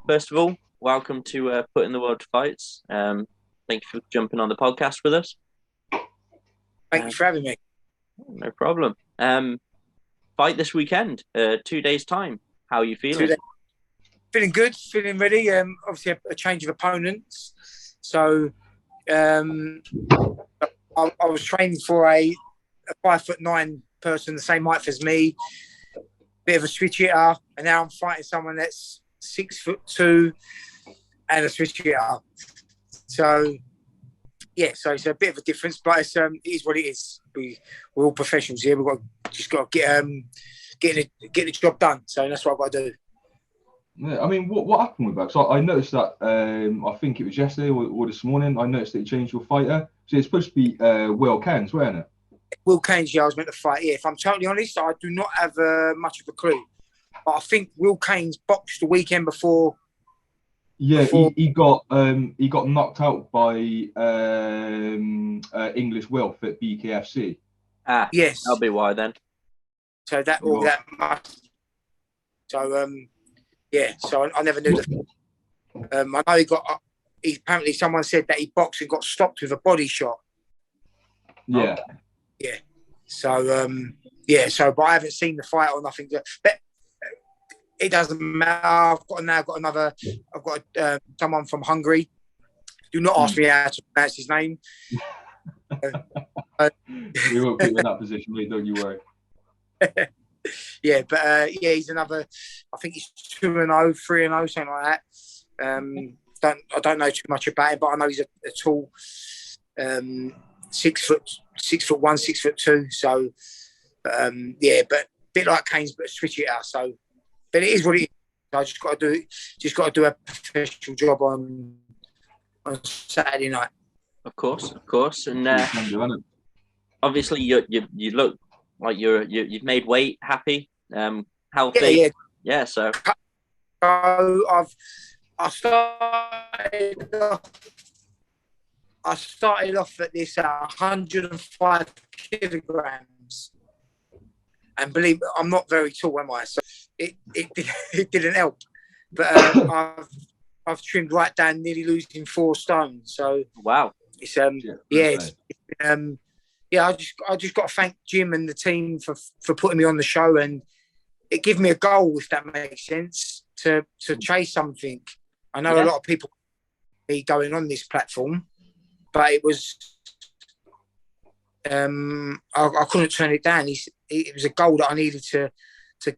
First of all, welcome to Putting the World to Fights. Thank you for jumping on the podcast with us. Thank you for having me. No problem. Fight this weekend, 2 days' time. How are you feeling? Feeling good, feeling ready. Obviously, a change of opponents. So, I was training for a 5'9" person, the same height as me, bit of a switch hitter, and now I'm fighting someone that's 6'2" and a switch hitter. So, yeah, so it's a bit of a difference, but it is what it is. We're all professionals here. We've just got to get the job done. So that's what I've got to do. Yeah, I mean, what happened with that? So I noticed that I think it was yesterday or this morning. I noticed that you changed your fighter. So it's supposed to be Will Cairns, wasn't it? Will Cairns, yeah, I was meant to fight. Yeah, if I'm totally honest, I do not have much of a clue. But I think Will Cairns boxed the weekend before. Yeah, he got knocked out by English Wilf at BKFC. Yes, that'll be why then. So that must. So yeah, so I never knew that. I know he apparently someone said that he boxed and got stopped with a body shot. Yeah. Yeah. So but I haven't seen the fight or nothing. But it doesn't matter. I've got someone from Hungary. Do not ask me how to pronounce his name. We won't put you in that position, mate, don't you worry. Yeah, but he's another. I think he's 2-0, 3-0, something like that. I don't know too much about him, but I know he's a tall, 6'1", 6'2". So, but a bit like Cairns, but switch it out. So, but it is what it is. I just got to do a professional job on Saturday night. Of course, and obviously you look like you've made weight, happy, healthy. Yeah. So I started off at this 105 kilograms, and believe me, I'm not very tall, am I? So it didn't help. But I've trimmed right down, nearly losing 4 stone. So wow, it's I just got to thank Jim and the team for putting me on the show, and it gave me a goal, if that makes sense, to chase something. I know a lot of people be going on this platform, but it was I couldn't turn it down. It was a goal that I needed to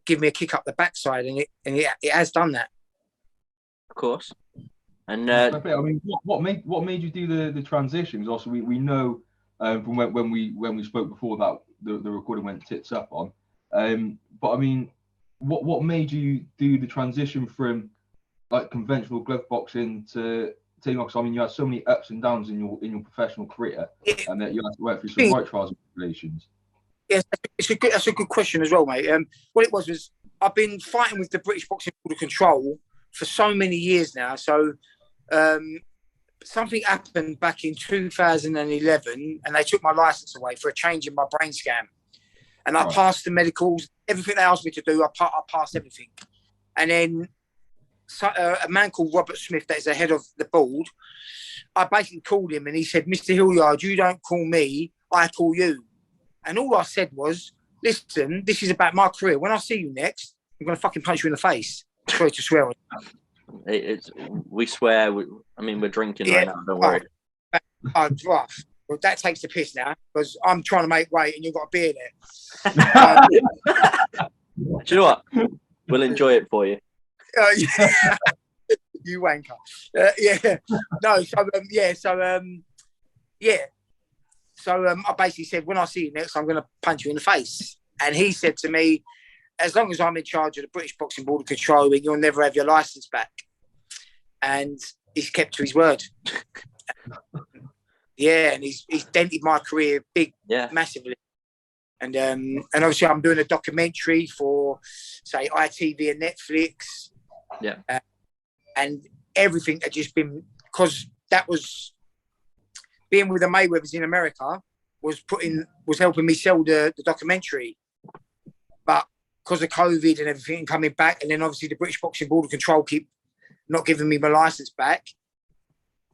give me a kick up the backside, and it has done that. Of course. And I mean, what made you do the transition? Because also we know from when we spoke before that the recording went tits up on. But I mean, what made you do the transition from like conventional glove boxing to taking off? I mean, you had so many ups and downs in your professional career, and that you had to work through some right trials and tribulations. Yes, that's a good question as well, mate. What it was I've been fighting with the British Boxing Board of Control for so many years now. So something happened back in 2011, and they took my license away for a change in my brain scan. And I passed the medicals, everything they asked me to do. I passed everything. And then a man called Robert Smith, that is the head of the board, I basically called him, and he said, "Mr. Hillyard, you don't call me, I call you." And all I said was, "Listen, this is about my career. When I see you next, I'm going to fucking punch you in the face." Sorry to swear on you. We swear. We're drinking right now. Don't worry. Well, that takes the piss now, because I'm trying to make weight and you've got a beer there. Do you know what? We'll enjoy it for you. You wanker. So I basically said, when I see you next, I'm going to punch you in the face. And he said to me, as long as I'm in charge of the British Boxing Board of Control, you'll never have your license back. And he's kept to his word. And he's dented my career massively. And obviously I'm doing a documentary for, say, ITV and Netflix. Yeah. And everything had just been, because that was, being with the Mayweathers in America was helping me sell the documentary. but because of COVID and everything coming back, and then obviously the British Boxing Board of Control keep not giving me my license back,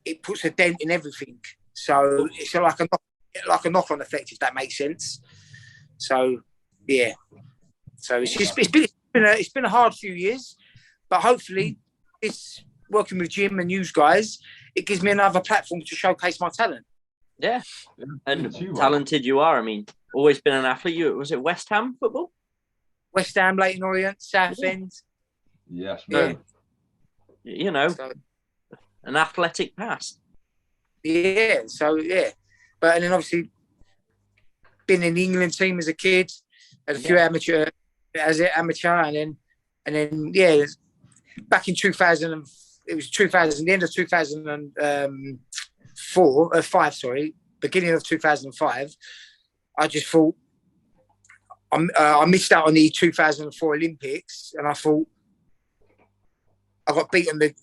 it puts a dent in everything. So it's like a knock-on effect, if that makes sense. So yeah, so it's been a hard few years, but hopefully it's working with Jim and you guys. It gives me another platform to showcase my talent. Yeah, and talented you are. I mean, always been an athlete. Was it West Ham football? West Ham, Leyton Orient, Southend. Yes, man. You know, an athletic past. Yeah, so yeah. But and then obviously been in the England team as a kid, had a few amateur, and then yeah, back in 2000, it was 2000, the end of 2005, sorry, beginning of 2005. I just thought I missed out on the 2004 Olympics, and I thought I got beaten the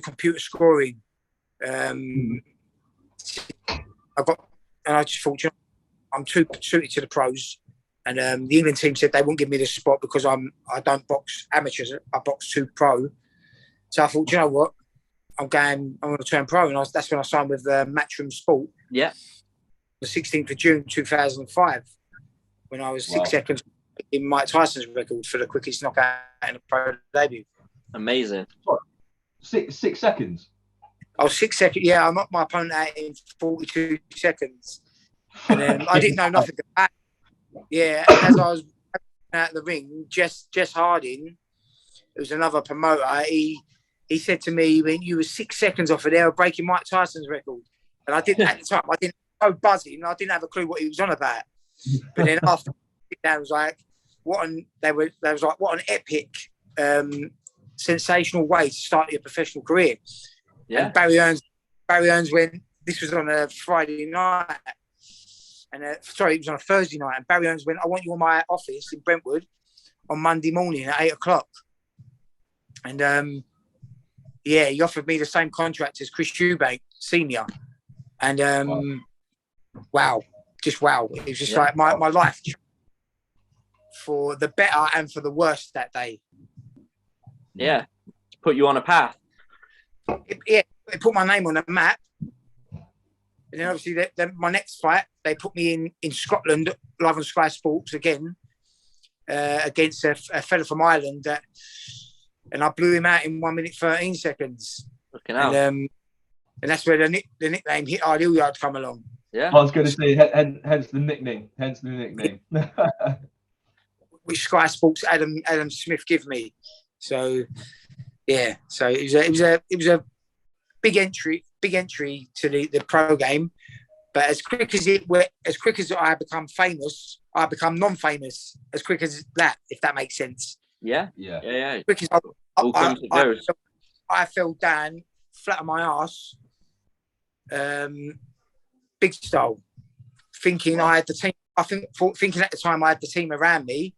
computer scoring. I just thought, I'm too suited to the pros, and the England team said they wouldn't give me the spot because I don't box amateurs, I box 2 pro. So I thought, you know what, I'm going to turn pro, and that's when I signed with Matchroom Sport. Yeah, the 16th of June 2005, when I was 6 seconds in Mike Tyson's record for the quickest knockout in a pro debut. Amazing. 6 seconds. I was 6 seconds. Yeah, I knocked my opponent out in 42 seconds. And then I didn't know nothing about it. Yeah, as I was out of the ring, Jess Harding, it was another promoter, he said to me, when you were 6 seconds off of there, breaking Mike Tyson's record. And I didn't, at the time, I didn't, so buzzing, I didn't have a clue what he was on about. But then after, I was like, what an epic, sensational way to start your professional career. Yeah. And Barry Earns went, this was on a Friday night, and it was on a Thursday night, and Barry Earns went, I want you in my office in Brentwood on Monday morning at 8 o'clock. And he offered me the same contract as Chris Eubank, senior. And wow. It was just like my life for the better and for the worse that day. Yeah, to put you on a path. It put my name on the map. And then obviously my next fight, they put me in Scotland, live on Sky Sports again, against a fella from Ireland, and I blew him out in 1 minute 13 seconds. Looking out. And that's where the nickname Hit Hard Hillyard come along. Yeah, I was going to say, hence the nickname. Which Sky Sports Adam Smith give me. So yeah, so it was a big entry to the pro game. But as quick as I become famous, I become non-famous as quick as that, if that makes sense. Yeah. Quick as I fell down flat on my ass, big style, thinking I had the team. Thinking at the time I had the team around me,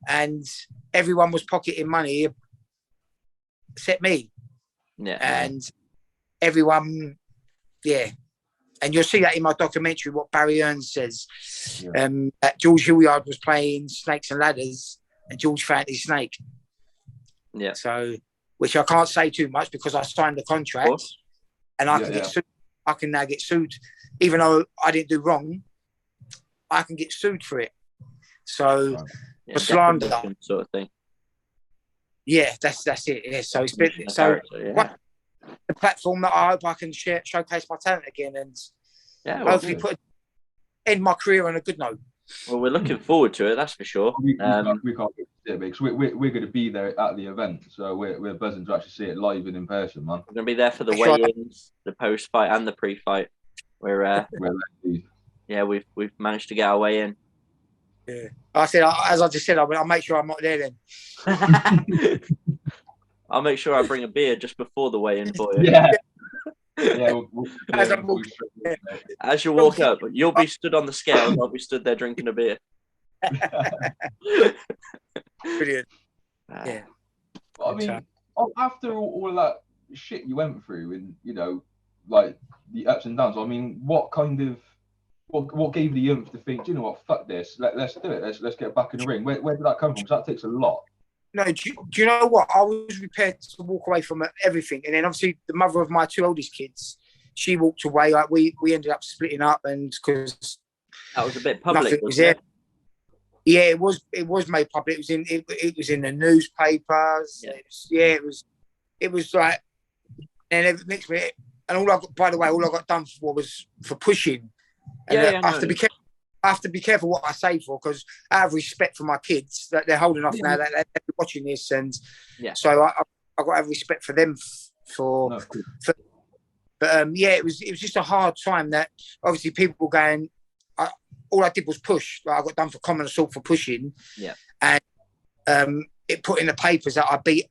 and everyone was pocketing money except me. Yeah. And everyone, yeah. And you'll see that in my documentary, what Barry Earns says. Yeah. That George Hillyard was playing Snakes and Ladders, and George found his snake. Yeah. So, which I can't say too much because I signed the contract, and I can get sued. I can now get sued, even though I didn't do wrong. I can get sued for it. So, for slander, sort of thing. Yeah, that's it. Yeah. So it's been the platform that I hope I can showcase my talent again, and hopefully end my career on a good note. Well, we're looking forward to it, that's for sure. We can't wait because we're going to be there at the event, so we're buzzing to actually see it live and in person, man. We're going to be there for the weigh-ins, the post-fight, and the pre-fight. We've managed to get our way in. Yeah, as I just said, I'll make sure I'm not there then. I'll make sure I bring a beer just before the weigh-in for you. As you walk up, you'll be stood on the scales. I'll be stood there drinking a beer. Brilliant. Yeah. I mean, after all of that shit you went through, and like the ups and downs, I mean, what kind of What gave the oomph to think, you know what, fuck this, let's do it, let's get back in the ring? Where did that come from? Because that takes a lot. No, do you know what? I was prepared to walk away from everything, and then obviously the mother of my 2 oldest kids, she walked away. Like we ended up splitting up, and because that was a bit public, was it? Yeah, it was made public. It was in the newspapers. Yeah. It was like, and next minute, and all I got done was for pushing. And I have to be careful what I say for, because I have respect for my kids that they're holding off now, that they're watching this, and so I got to have respect for them But it was just a hard time. That obviously people were going. All I did was push. Like, I got done for common assault for pushing. Yeah, and it put in the papers that I beat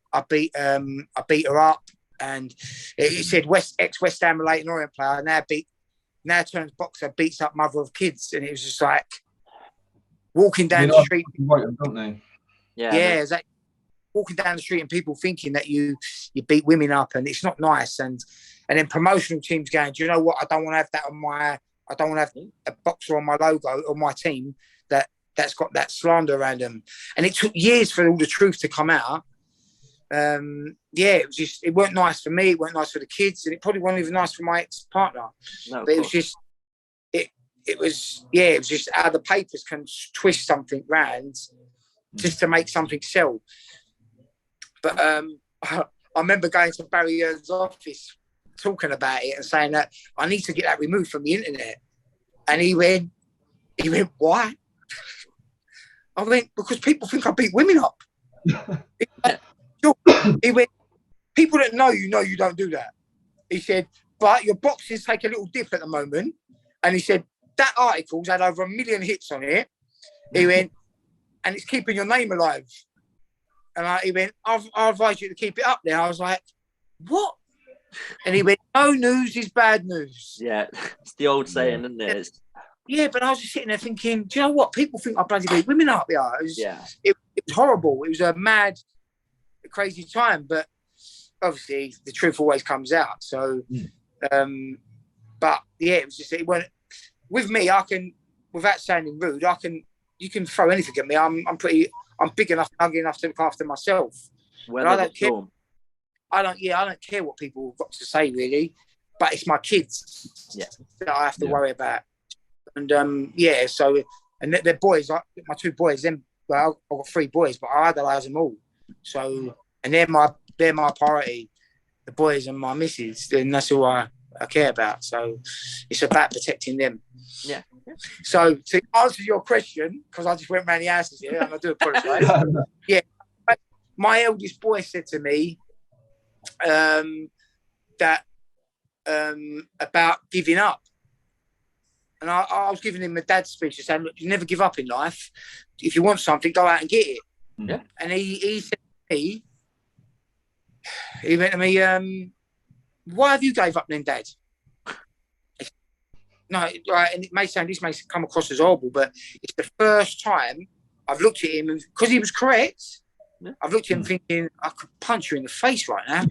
her up, and it said ex-West Ham Leyton Orient player now turns boxer, beats up mother of kids, and it was just like walking down the street. Right, don't they? Yeah, exactly. Walking down the street and people thinking that you beat women up, and it's not nice. And then promotional teams going, do you know what? I don't want to have that I don't want to have a boxer on my logo or my team that's got that slander around them. And it took years for all the truth to come out. It weren't nice for me, it weren't nice for the kids, and it probably wasn't even nice for my ex-partner. No, but it was just how the papers can twist something round just to make something sell. But I remember going to Barry Earn's office talking about it and saying that I need to get that removed from the internet. And he went, why? I went, because people think I beat women up. He went, people that know you don't do that. He said, but your boxes take a little dip at the moment. And he said, that article's had over 1 million hits on it. He went, and it's keeping your name alive. And he went, I advise you to keep it up there. I was like, what? And he went, no news is bad news. Yeah, it's the old saying, isn't it? Yeah, but I was just sitting there thinking, do you know what? People think I bloody beat women up. Yeah, it was horrible. It was a mad, crazy time. But obviously, the truth always comes out. So, but yeah, it was just, it went with me. I can, without sounding rude, you can throw anything at me. I'm big enough, ugly enough to look after myself. Well, I don't care. I don't care what people have got to say, really, but it's my kids that I have to worry about. And so, and they're boys, my 2 boys, I've got 3 boys, but I idolise them all. So, and they're my priority, the boys and my missus, and that's all I care about. So it's about protecting them. Yeah. So to answer your question, because I just went round the houses here, and I do apologise. My eldest boy said to me, that about giving up, and I was giving him a dad's speech saying, look, you never give up in life. If you want something, go out and get it. Yeah. And he said to me, he went to me, why have you gave up then, Dad? No, right, and this may come across as horrible, but it's the first time I've looked at him, and because he was correct, I've looked at him thinking, I could punch you in the face right now.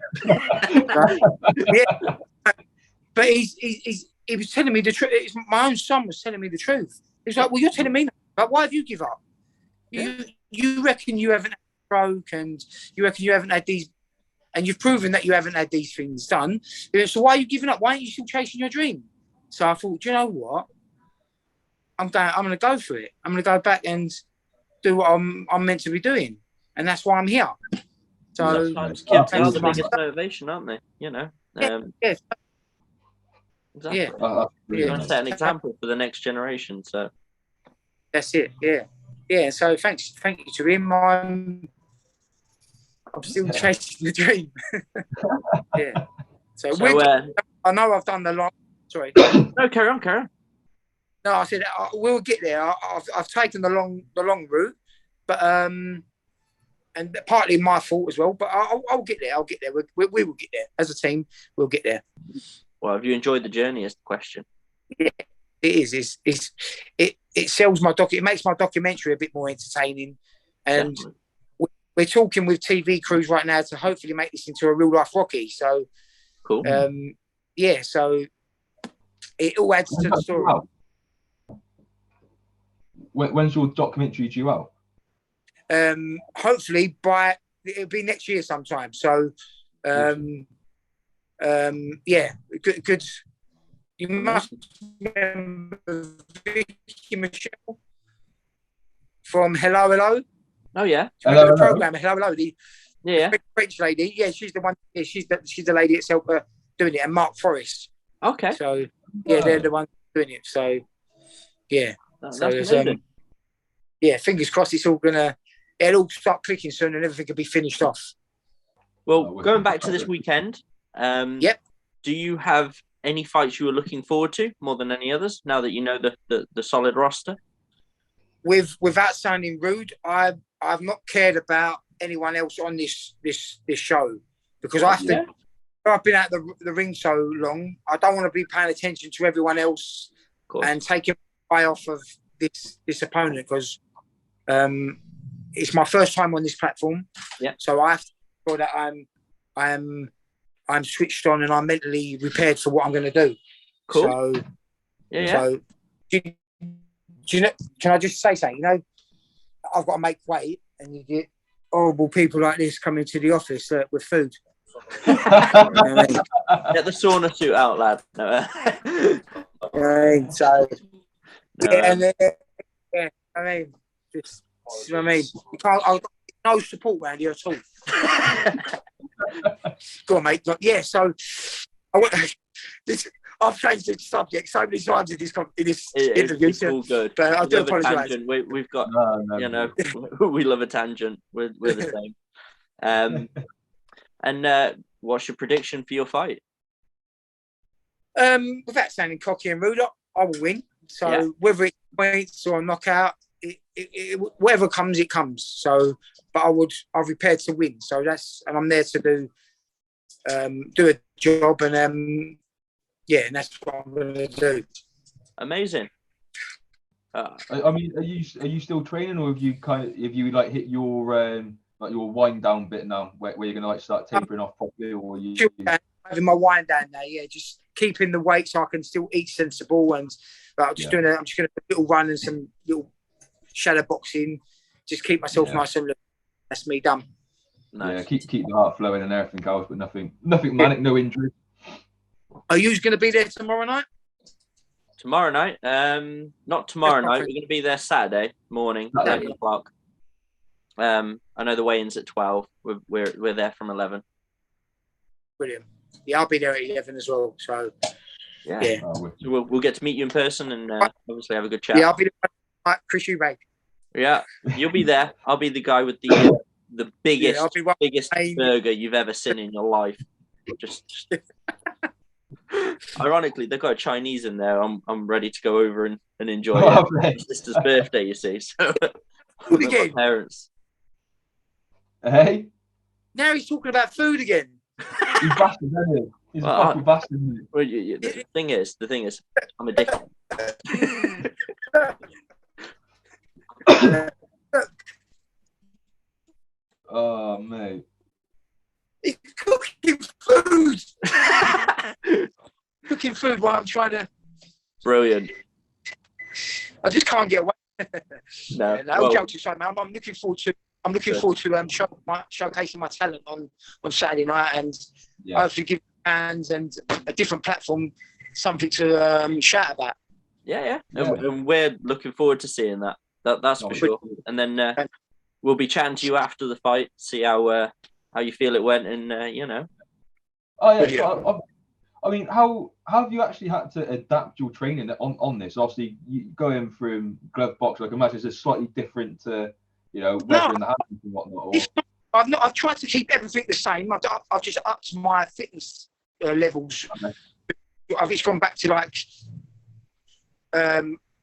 But he was telling me the truth. My own son was telling me the truth. He was like, well, you're telling me, but why have you give up? You reckon you haven't had a stroke, and you reckon you haven't had these, and you've proven that you haven't had these things done. So why are you giving up? Why aren't you still chasing your dream? So I thought, do you know what? I'm going to go for it. I'm going to go back and do what I'm meant to be doing. And that's why I'm here. So sometimes kids are the biggest motivation, aren't they? You know. Exactly. You're going to set an example for the next generation. So that's it. Yeah. So thank you to him. I'm still chasing the dream. Yeah. So I know I've done the long. Sorry. No, carry on. No, I said we'll get there. I've taken the long route, but and partly my fault as well. But I'll get there. We will get there as a team. We'll get there. Well, have you enjoyed the journey? Is the question. Yeah, it is. It sells my It makes my documentary a bit more entertaining, and we're talking with TV crews right now to hopefully make this into a real life Rocky. So cool. So it all adds to the story. when's your documentary due out? Hopefully it'll be next year sometime. So, yeah, good. You must remember Vicky Michelle from Hello Hello. Oh yeah, Hello, the program Hello Hello. The French lady. Yeah, she's the one. Yeah, she's the lady itself doing it, and Mark Forrest. Okay. So yeah, they're the ones doing it. So yeah, yeah, fingers crossed. It'll all start clicking soon, and everything will be finished off. Well, going back to this weekend, yep. Do you have any fights you were looking forward to more than any others? Now that you know the solid roster. Without sounding rude, I've not cared about anyone else on this show because I've been out the ring so long. I don't want to be paying attention to everyone else and taking my eye off of this opponent because it's my first time on this platform. Yeah. So I have to make sure that I'm switched on and I'm mentally prepared for what I'm going to do. Cool. So So do you know? Can I just say something? You know, I've got to make weight, and you get horrible people like this coming to the office with food. Get the sauna suit out, lad. No. I mean, just, you know what I mean? You can't. I've got no support around here at all. Go on, mate. Yeah. So I've changed the subject so many times in this interview. It's all good. But I do apologise. We've got, you know, we love a tangent. We're the same. And what's your prediction for your fight? Without sounding cocky and rude, I will win. So whether it's points or a knockout, whatever comes, it comes. So, but I'm prepared to win. So and I'm there to do a job, and and that's what I'm going to do. Amazing. I mean, are you still training, or have you hit your your wind down bit now, where you're going to start tapering off properly, or you? Having my wind down now, just keeping the weight so I can still eat sensible, and I'm just going to do a little run and some little shadow boxing, just keep myself nice and loose. That's me done. Nice. Yeah, keep the heart flowing and everything else, but nothing manic, no injury. Are you going to be there tomorrow night? Tomorrow night? Not tomorrow night. We're going to be there Saturday morning, 11 o'clock. I know the weigh-in's at 12. We're there from 11. Brilliant. Yeah, I'll be there at 11 as well. So yeah. So we'll get to meet you in person and obviously have a good chat. Yeah, I'll be there. Chris Eubank. Yeah, you'll be there. I'll be the guy with the biggest burger you've ever seen in your life. Just ironically, they've got a Chinese in there. I'm ready to go over and enjoy my sister's birthday. You see, so again, parents. Hey, now he's talking about food again. He's bastard, isn't he? He's a fucking bastard. Well, the thing is, I'm addicted. Oh, mate. He's cooking food. Cooking food while I'm trying to. Brilliant. I just can't get away. No, jokes aside, man. I'm looking forward to. Showcasing my talent on Saturday night, and hopefully give fans and a different platform something to shout about. Yeah. And we're looking forward to seeing that. That's for sure. And then we'll be chatting to you after the fight, see how you feel it went, and you know. Oh yeah. So, I mean, how have you actually had to adapt your training on this? Obviously, you going from glove box, I can imagine it's slightly different to, weather in the hands and whatnot. I've tried to keep everything the same. I've just upped my fitness levels. Okay. I've just gone back to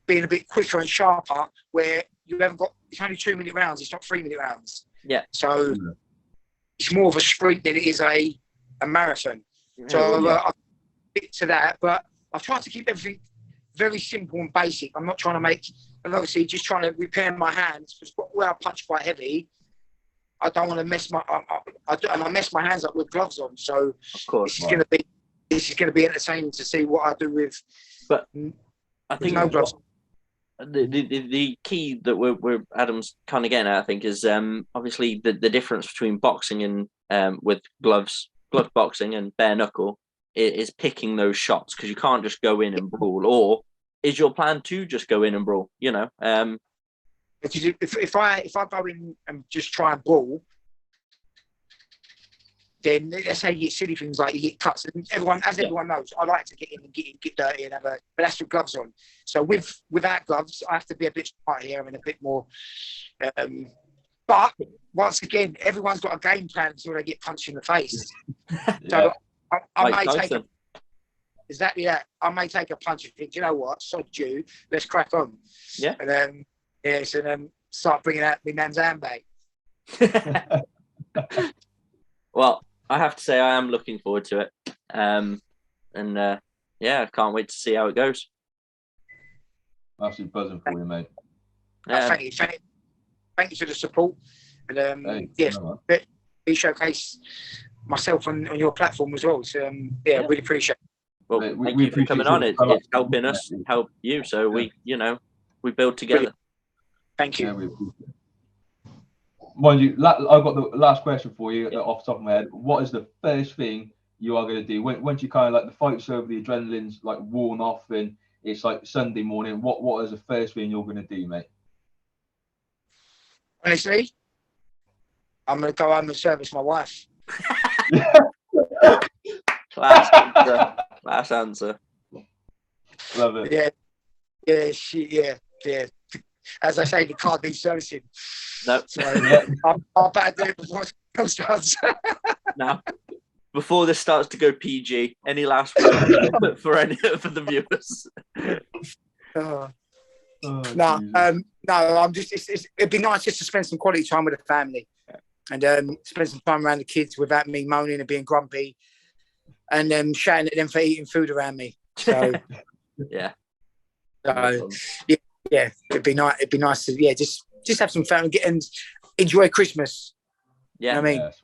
being a bit quicker and sharper, where it's only 2-minute rounds, it's not 3-minute rounds. Yeah. So it's more of a sprint than it is a marathon. So I've bit to that, but I've tried to keep everything very simple and basic. I'm not trying to make, and obviously just trying to repair my hands, because where I punch quite heavy, I don't want to mess I mess my hands up with gloves on. So of course, this is going to be entertaining to see what I do with. But I think no gloves. the key that we're Adam's kind of getting at, I think, is obviously the difference between boxing and with glove boxing and bare knuckle is picking those shots, because you can't just go in and brawl. Or is your plan to just go in and brawl? You know, if I go in and just try and brawl, then let's say you get silly things like you get cuts, and everyone knows, I like to get in and get dirty and but that's with gloves on. So without gloves, I have to be a bit smarter here and a bit more. But once again, everyone's got a game plan until they get punched in the face. So I may take exactly that. I may take a punch and think, you know what, sod you, let's crack on. Yeah. And then start bringing out my man's handbag. Well, I have to say I am looking forward to it. I can't wait to see how it goes. Absolutely buzzing for you, mate. Thank you for the support. And we showcase myself on your platform as well. So really appreciate it. Well, thank you for coming on. It's helping us help you. So we build together. Thank you. Yeah, mind you, I've got the last question for you off the top of my head. What is the first thing you are going to do once you kind of like the fight's over, the adrenaline's like worn off, and it's like Sunday morning? What is the first thing you're going to do, mate? Honestly, I'm going to go home and service my wife. Class answer. Love it. Yeah. As I say, the car needs servicing. No. So I'll better do it before it starts. Now, before this starts to go PG, any last words for the viewers? I'm just. It'd be nice just to spend some quality time with the family, and spend some time around the kids without me moaning and being grumpy, and shouting at them for eating food around me. So yeah. So it'd be nice. It'd be nice to just have some fun and enjoy Christmas. Yeah, you know what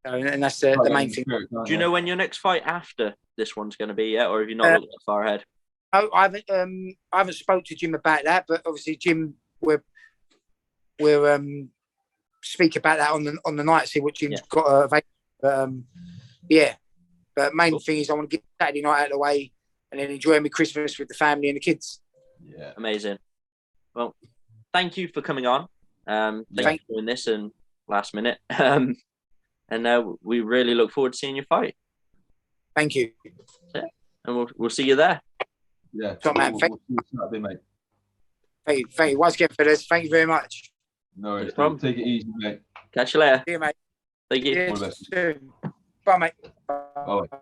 I mean, and that's the main thing. Do you know when your next fight after this one's going to be yet, or have you not looked that far ahead? I haven't spoke to Jim about that, but obviously Jim, we'll speak about that on the night, see what Jim's got available. But main thing is I want to get Saturday night out of the way and then enjoy my Christmas with the family and the kids. Yeah, amazing. Well, thank you for coming on. Thank you for doing this and last minute. And we really look forward to seeing your fight. Thank you. Yeah. And we'll see you there. Yeah. Top man. Thank you. Thank you. Once again for this, thank you very much. No worries. Take it easy, mate. Catch you later. See you, mate. Thank you. Soon. Bye, mate. Bye. Bye.